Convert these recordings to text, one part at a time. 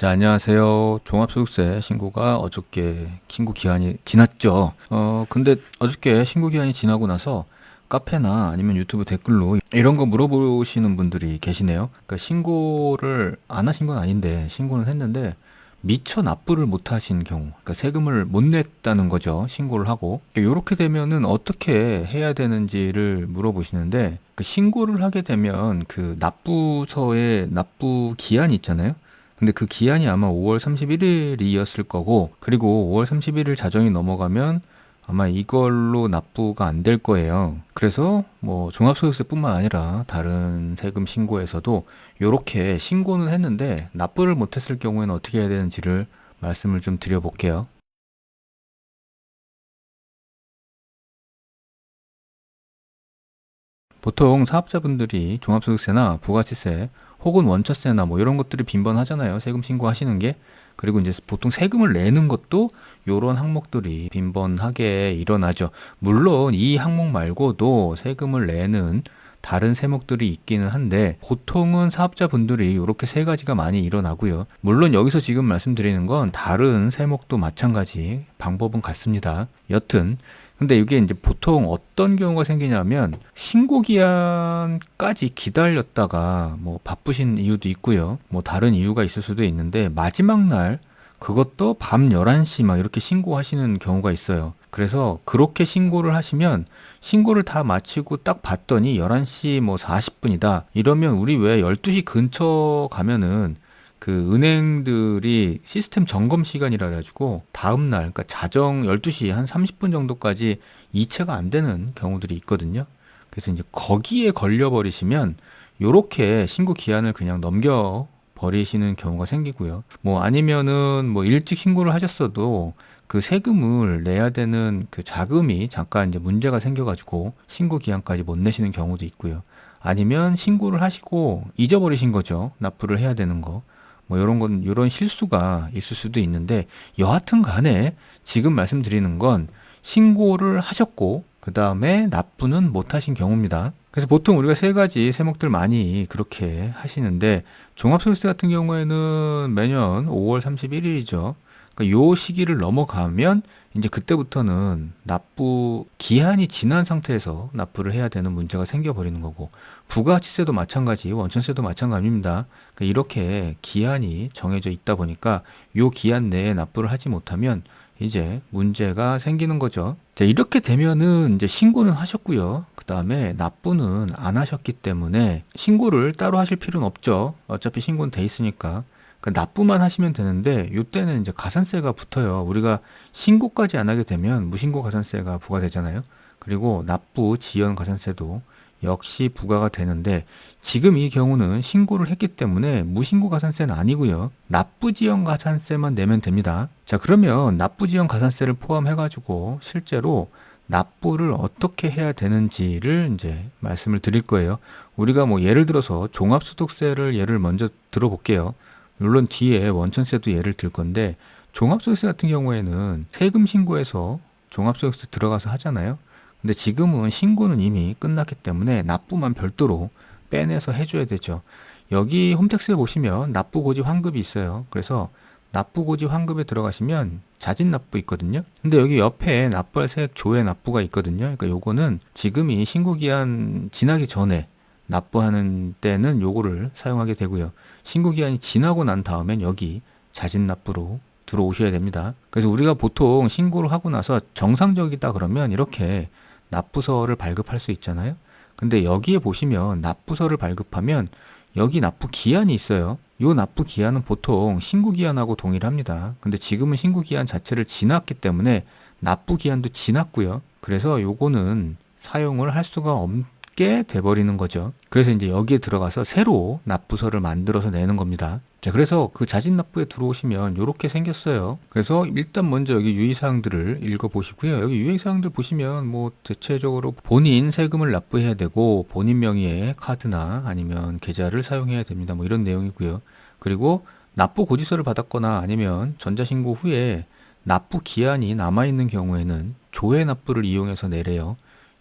자, 안녕하세요. 종합소득세 신고가 어저께 신고 기한이 지났죠. 근데 어저께 신고 기한이 지나고 나서 카페나 아니면 유튜브 댓글로 이런 거 물어보시는 분들이 계시네요. 그러니까 신고를 안 하신 건 아닌데 신고는 했는데 미처 납부를 못 하신 경우, 그러니까 세금을 못 냈다는 거죠. 신고를 하고. 이렇게 되면은 어떻게 해야 되는지를 물어보시는데, 그 신고를 하게 되면 그 납부서에 납부 기한이 있잖아요. 근데 그 기한이 아마 5월 31일이었을 거고, 그리고 5월 31일 자정이 넘어가면 아마 이걸로 납부가 안 될 거예요. 그래서 뭐 종합소득세뿐만 아니라 다른 세금 신고에서도 이렇게 신고는 했는데 납부를 못했을 경우에는 어떻게 해야 되는지를 말씀을 좀 드려볼게요. 보통 사업자분들이 종합소득세나 부가세세 혹은 원처세나 뭐 이런 것들이 빈번하잖아요. 세금 신고하시는 게. 그리고 이제 보통 세금을 내는 것도 이런 항목들이 빈번하게 일어나죠. 물론 이 항목 말고도 세금을 내는 다른 세목들이 있기는 한데 보통은 사업자분들이 이렇게 세 가지가 많이 일어나고요. 물론 여기서 지금 말씀드리는 건 다른 세목도 마찬가지 방법은 같습니다. 여튼 근데 이게 이제 보통 어떤 경우가 생기냐면 신고 기한까지 기다렸다가 뭐 바쁘신 이유도 있고요. 뭐 다른 이유가 있을 수도 있는데 마지막 날 그것도 밤 11시 막 이렇게 신고하시는 경우가 있어요. 그래서 그렇게 신고를 하시면 신고를 다 마치고 딱 봤더니 11시 뭐 40분이다. 이러면 우리 왜 12시 근처 가면은 그 은행들이 시스템 점검 시간이라 가지고 다음날, 그러니까 자정 12시 한 30분 정도까지 이체가 안 되는 경우들이 있거든요. 그래서 이제 거기에 걸려버리시면 요렇게 신고 기한을 그냥 넘겨 버리시는 경우가 생기고요. 뭐 아니면은 뭐 일찍 신고를 하셨어도 그 세금을 내야 되는 그 자금이 잠깐 이제 문제가 생겨가지고 신고 기한까지 못 내시는 경우도 있고요. 아니면 신고를 하시고 잊어버리신 거죠. 납부를 해야 되는 거. 뭐 이런 건 이런 실수가 있을 수도 있는데 여하튼 간에 지금 말씀드리는 건 신고를 하셨고 그다음에 납부는 못 하신 경우입니다. 그래서 보통 우리가 세 가지 세목들 많이 그렇게 하시는데 종합소득세 같은 경우에는 매년 5월 31일이죠. 그러니까 요 시기를 넘어가면 이제 그때부터는 납부 기한이 지난 상태에서 납부를 해야 되는 문제가 생겨버리는 거고 부가치세도 마찬가지, 원천세도 마찬가지입니다. 그러니까 이렇게 기한이 정해져 있다 보니까 요 기한 내에 납부를 하지 못하면 이제 문제가 생기는 거죠. 자, 이렇게 되면은 이제 신고는 하셨고요. 그 다음에 납부는 안 하셨기 때문에 신고를 따로 하실 필요는 없죠. 어차피 신고는 돼 있으니까. 그러니까 납부만 하시면 되는데 이때는 이제 가산세가 붙어요. 우리가 신고까지 안 하게 되면 무신고 가산세가 부과되잖아요. 그리고 납부 지연 가산세도 역시 부과가 되는데 지금 이 경우는 신고를 했기 때문에 무신고 가산세는 아니고요. 납부 지연 가산세만 내면 됩니다. 자, 그러면 납부 지연 가산세를 포함해 가지고 실제로 납부를 어떻게 해야 되는지를 이제 말씀을 드릴 거예요. 우리가 뭐 예를 들어서 종합소득세를 예를 먼저 들어볼게요. 물론 뒤에 원천세도 예를 들 건데 종합소득세 같은 경우에는 세금 신고해서 종합소득세 들어가서 하잖아요. 근데 지금은 신고는 이미 끝났기 때문에 납부만 별도로 빼내서 해줘야 되죠. 여기 홈택스에 보시면 납부고지 환급이 있어요. 그래서 납부고지 환급에 들어가시면 자진납부 있거든요. 근데 여기 옆에 납부할 세액 조회 납부가 있거든요. 그러니까 요거는 지금이 신고기한 지나기 전에 납부하는 때는 요거를 사용하게 되고요. 신고기한이 지나고 난 다음엔 여기 자진납부로 들어오셔야 됩니다. 그래서 우리가 보통 신고를 하고 나서 정상적이다 그러면 이렇게 납부서를 발급할 수 있잖아요. 근데 여기에 보시면 납부서를 발급하면 여기 납부 기한이 있어요. 요 납부 기한은 보통 신고 기한하고 동일합니다. 근데 지금은 신고 기한 자체를 지났기 때문에 납부 기한도 지났고요. 그래서 요거는 사용을 할 수가 없게 돼버리는 거죠. 그래서 이제 여기에 들어가서 새로 납부서를 만들어서 내는 겁니다. 자, 그래서 그 자진납부에 들어오시면 이렇게 생겼어요. 그래서 일단 먼저 여기 유의사항들을 읽어보시고요. 여기 유의사항들 보시면 뭐 대체적으로 본인 세금을 납부해야 되고 본인 명의의 카드나 아니면 계좌를 사용해야 됩니다. 뭐 이런 내용이고요. 그리고 납부 고지서를 받았거나 아니면 전자신고 후에 납부 기한이 남아있는 경우에는 조회 납부를 이용해서 내래요.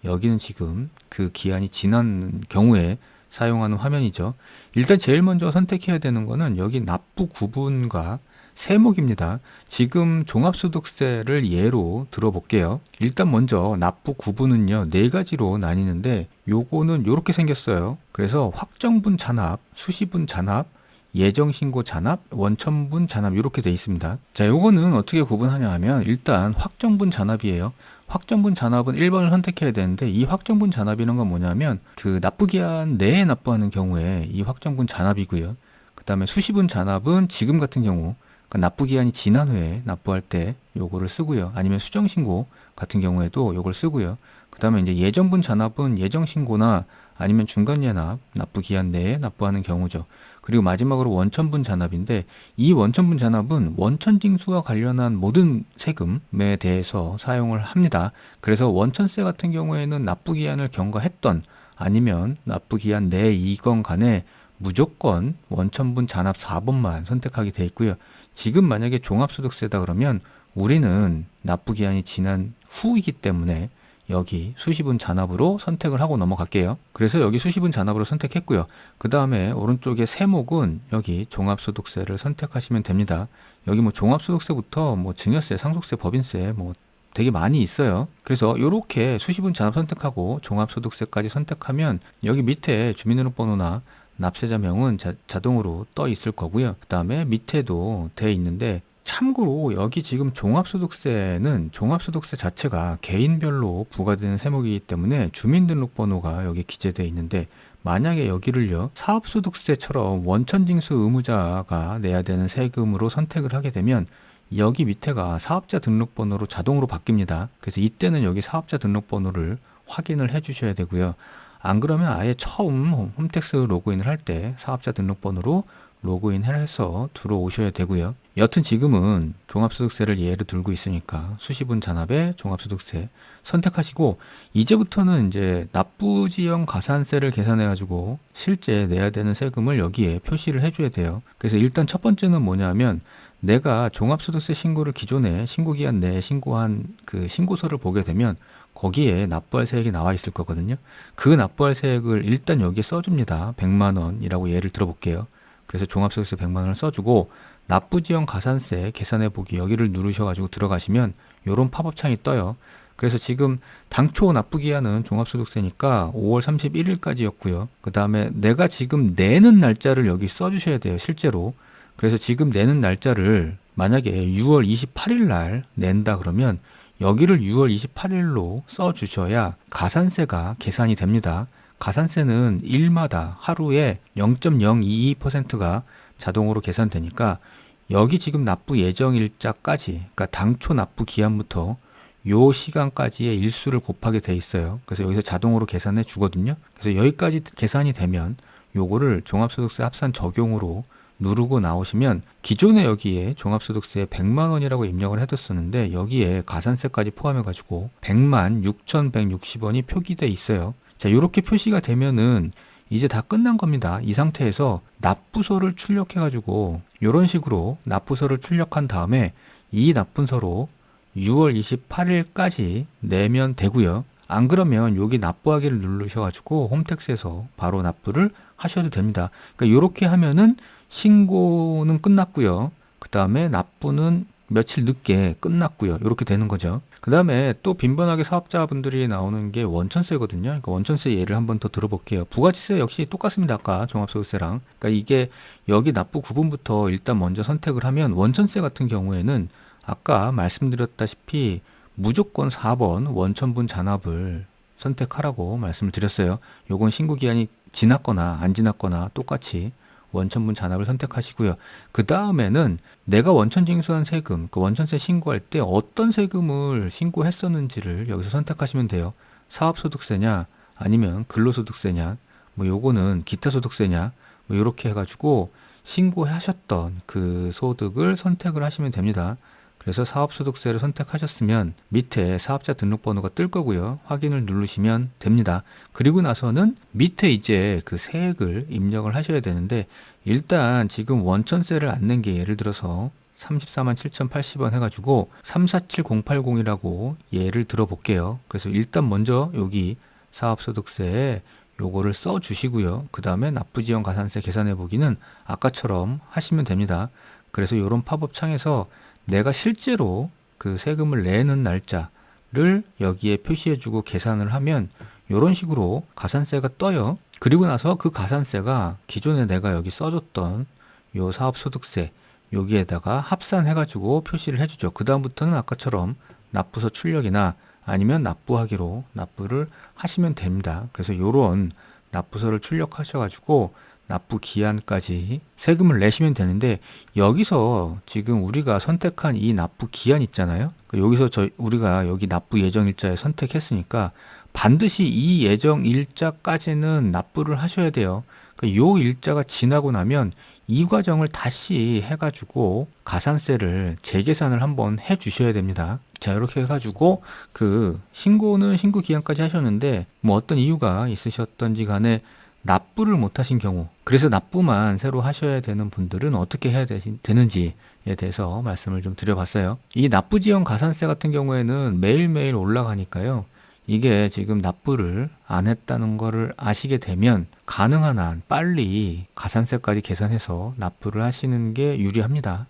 여기는 지금 그 기한이 지난 경우에 사용하는 화면이죠. 일단 제일 먼저 선택해야 되는 거는 여기 납부 구분과 세목입니다. 지금 종합소득세를 예로 들어볼게요. 일단 먼저 납부 구분은요, 네 가지로 나뉘는데 요거는 요렇게 생겼어요. 그래서 확정분 잔압, 수시분 잔압, 예정신고 잔압, 원천분 잔압 이렇게 돼 있습니다. 자, 요거는 어떻게 구분하냐 하면 일단 확정분 잔압이에요. 확정분 잔압은 1번을 선택해야 되는데 이 확정분 잔압이라는 건 뭐냐면 그 납부기한 내에 납부하는 경우에 이 확정분 잔압이고요. 그 다음에 수시분 잔압은 지금 같은 경우 그러니까 납부기한이 지난 후에 납부할 때 요거를 쓰고요. 아니면 수정신고 같은 경우에도 요걸 쓰고요. 그 다음에 이제 예정분 잔압은 예정신고나 아니면 중간예납, 납부기한 내에 납부하는 경우죠. 그리고 마지막으로 원천분 잔압인데 이 원천분 잔압은 원천징수와 관련한 모든 세금에 대해서 사용을 합니다. 그래서 원천세 같은 경우에는 납부기한을 경과했던 아니면 납부기한 내이건 간에 무조건 원천분 잔압 4번만 선택하게 돼 있고요. 지금 만약에 종합소득세다 그러면 우리는 납부기한이 지난 후이기 때문에 여기 수시분 잔압으로 선택을 하고 넘어갈게요. 그래서 여기 수시분 잔압으로 선택했고요. 그 다음에 오른쪽에 세목은 여기 종합소득세를 선택하시면 됩니다. 여기 뭐 종합소득세부터 뭐 증여세, 상속세, 법인세 뭐 되게 많이 있어요. 그래서 이렇게 수시분 잔압 선택하고 종합소득세까지 선택하면 여기 밑에 주민등록번호나 납세자명은 자동으로 떠 있을 거고요. 그 다음에 밑에도 돼 있는데 참고로 여기 지금 종합소득세는 종합소득세 자체가 개인별로 부과되는 세목이기 때문에 주민등록번호가 여기 기재되어 있는데 만약에 여기를요 사업소득세처럼 원천징수 의무자가 내야 되는 세금으로 선택을 하게 되면 여기 밑에가 사업자 등록번호로 자동으로 바뀝니다. 그래서 이때는 여기 사업자 등록번호를 확인을 해 주셔야 되고요. 안 그러면 아예 처음 홈택스 로그인을 할 때 사업자 등록번호로 로그인을 해서 들어오셔야 되고요. 여튼 지금은 종합소득세를 예로 들고 있으니까 수시분 잔압에 종합소득세 선택하시고 이제부터는 이제 납부지형 가산세를 계산해 가지고 실제 내야 되는 세금을 여기에 표시를 해줘야 돼요. 그래서 일단 첫 번째는 뭐냐면 내가 종합소득세 신고를 기존에 신고기한 내에 신고한 그 신고서를 보게 되면 거기에 납부할 세액이 나와 있을 거거든요. 그 납부할 세액을 일단 여기에 써줍니다. 100만 원이라고 예를 들어볼게요. 그래서 종합소득세 100만 원을 써주고 납부지형 가산세 계산해보기 여기를 누르셔가지고 들어가시면 요런 팝업창이 떠요. 그래서 지금 당초 납부기한은 종합소득세니까 5월 31일까지였고요. 그 다음에 내가 지금 내는 날짜를 여기 써주셔야 돼요. 실제로. 그래서 지금 내는 날짜를 만약에 6월 28일 날 낸다 그러면 여기를 6월 28일로 써주셔야 가산세가 계산이 됩니다. 가산세는 일마다 하루에 0.022%가 자동으로 계산되니까 여기 지금 납부 예정일자까지, 그러니까 당초 납부 기한부터 요 시간까지의 일수를 곱하게 돼 있어요. 그래서 여기서 자동으로 계산해 주거든요. 그래서 여기까지 계산이 되면 요거를 종합소득세 합산 적용으로 누르고 나오시면 기존에 여기에 종합소득세 100만 원이라고 입력을 해뒀었는데 여기에 가산세까지 포함해 가지고 100만 6,160원이 표기돼 있어요. 자, 이렇게 표시가 되면은 이제 다 끝난 겁니다. 이 상태에서 납부서를 출력해 가지고 이런 식으로 납부서를 출력한 다음에 이 납부서로 6월 28일까지 내면 되고요. 안 그러면 여기 납부하기를 누르셔가지고 홈택스에서 바로 납부를 하셔도 됩니다. 그러니까 이렇게 하면은 신고는 끝났고요. 그 다음에 납부는 며칠 늦게 끝났고요. 이렇게 되는 거죠. 그 다음에 또 빈번하게 사업자분들이 나오는 게 원천세거든요. 그러니까 원천세 예를 한번 더 들어볼게요. 부가치세 역시 똑같습니다. 아까 종합소득세랑. 그러니까 이게 여기 납부 구분부터 일단 먼저 선택을 하면 원천세 같은 경우에는 아까 말씀드렸다시피 무조건 4번 원천분 잔압을 선택하라고 말씀을 드렸어요. 요건 신고기한이 지났거나 안 지났거나 똑같이 원천분 잔압을 선택하시고요. 그 다음에는 내가 원천징수한 세금, 그 원천세 신고할 때 어떤 세금을 신고했었는지를 여기서 선택하시면 돼요. 사업소득세냐, 아니면 근로소득세냐, 뭐 요거는 기타소득세냐, 뭐 요렇게 해가지고 신고하셨던 그 소득을 선택을 하시면 됩니다. 그래서 사업소득세를 선택하셨으면 밑에 사업자 등록번호가 뜰 거고요. 확인을 누르시면 됩니다. 그리고 나서는 밑에 이제 그 세액을 입력을 하셔야 되는데 일단 지금 원천세를 안 낸 게 예를 들어서 34만 7,080원 해가지고 347080이라고 예를 들어 볼게요. 그래서 일단 먼저 여기 사업소득세에 요거를 써 주시고요. 그 다음에 납부지연 가산세 계산해 보기는 아까처럼 하시면 됩니다. 그래서 요런 팝업 창에서 내가 실제로 그 세금을 내는 날짜를 여기에 표시해 주고 계산을 하면 요런 식으로 가산세가 떠요. 그리고 나서 그 가산세가 기존에 내가 여기 써줬던 요 사업소득세 여기에다가 합산해가지고 표시를 해주죠. 그 다음부터는 아까처럼 납부서 출력이나 아니면 납부하기로 납부를 하시면 됩니다. 그래서 요런 납부서를 출력하셔가지고 납부 기한까지 세금을 내시면 되는데, 여기서 지금 우리가 선택한 이 납부 기한 있잖아요. 여기서 우리가 여기 납부 예정 일자에 선택했으니까 반드시 이 예정 일자까지는 납부를 하셔야 돼요. 요 일자가 지나고 나면 이 과정을 다시 해가지고 가산세를 재계산을 한번 해 주셔야 됩니다. 자, 이렇게 해가지고 그 신고는 신고 기한까지 하셨는데 뭐 어떤 이유가 있으셨던지 간에 납부를 못 하신 경우, 그래서 납부만 새로 하셔야 되는 분들은 어떻게 해야 되는지에 대해서 말씀을 좀 드려봤어요. 이 납부지연 가산세 같은 경우에는 매일매일 올라가니까요. 이게 지금 납부를 안 했다는 거를 아시게 되면 가능한 한 빨리 가산세까지 계산해서 납부를 하시는 게 유리합니다.